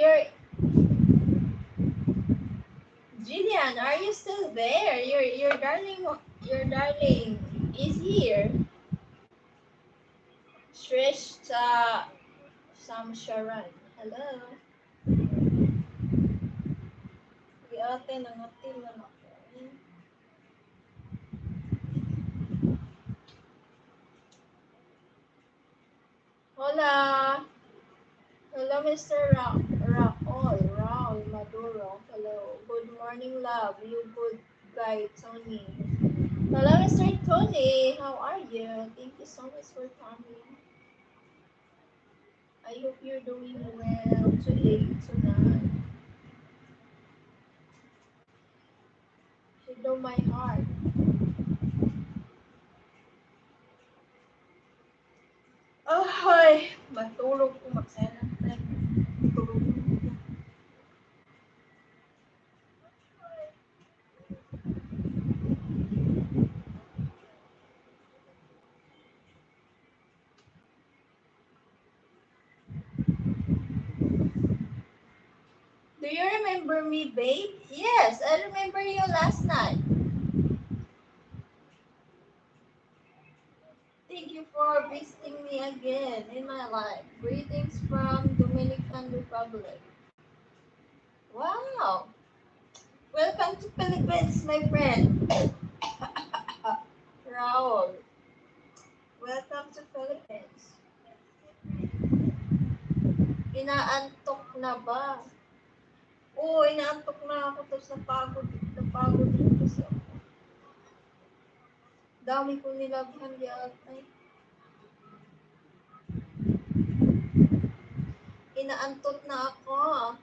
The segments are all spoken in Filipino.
you're Jillian, are you still there? Your darling is here. Shrishta Samsharan. Hello. Di ate nangatil na ako. Hola. Hello, Mr. Raul Maduro. Hello. Good morning, love. You good guy, Tony. Hello, Mr. Tony. How are you? Thank you so much for coming. I hope you're doing well today, tonight. You know my heart. Ay, matulog ko magsaya ng plan. Tulog. Do you remember me, babe? Yes, I remember you last night. Thank you for visiting me again in my life. Greetings from Dominican Republic. Wow! Welcome to Philippines, my friend. Raul. Welcome to Philippines. Inaantok na ba? Oo, inaantok na ako. Tapos napagod din kasi ako. Dami kong nilabhan yata. Inaantot na ako.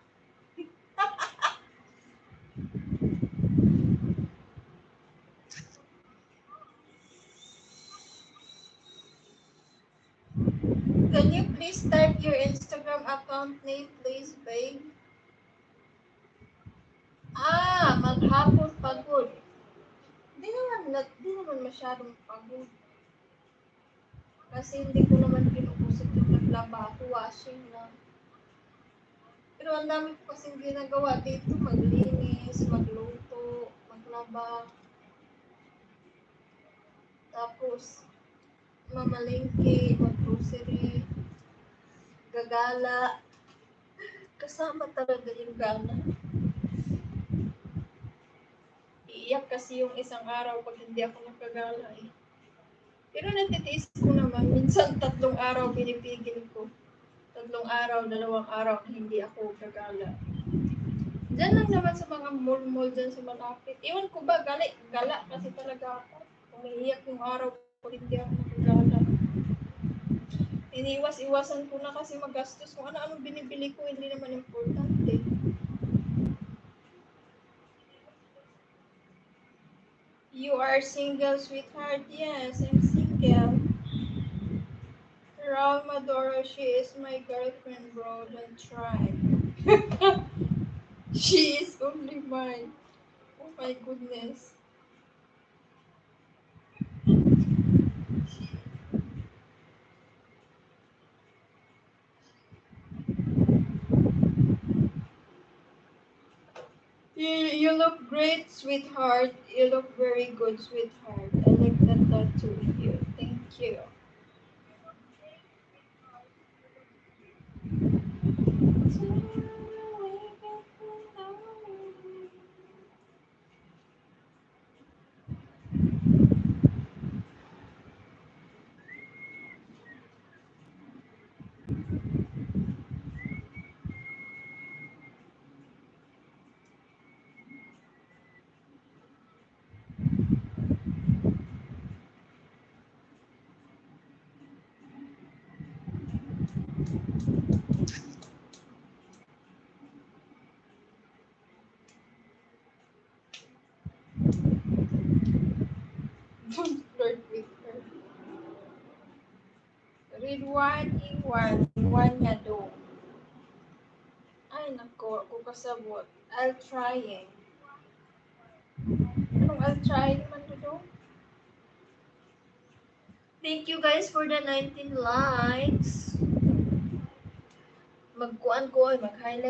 Can you please type your Instagram account name, please, babe? Maghapon pagod. Di naman masyadong pagod. Kasi hindi ko naman pinupusit yung naglaba ako, washing lang. Pero ang dami ko kasing ginagawa dito, maglinis, magluto, maglaba. Tapos, mamalingki, mag-grocery, gagala. Kasama talaga yung gana. Iiyak kasi yung isang araw pag hindi ako nakagala eh. Pero natitiis ko naman, minsan 3 araw pinipigil ko. 3 araw, 2 araw hindi ako gagala. Diyan lang naman sa mga mall dyan sa malapit. Iwan ko ba, gala kasi talaga ako. Umiiyak yung araw pag hindi ako nakagala. Iniiwas-iwasan ko na kasi magastos kung ano-ano binibili ko, hindi naman importante. You are single, sweetheart? Yes, I'm single. Raul Maduro, she is my girlfriend, bro. Don't try. She is only mine. Oh my goodness. You look great, sweetheart. You look very good, sweetheart. I like that tattoo with you. Thank you. Don't flirt with her. Read one in one niya do. Ay, nako, ako kasabot. I'll trying. Anong I'll trying man do? Thank you guys for the 19 likes. Mag-highlight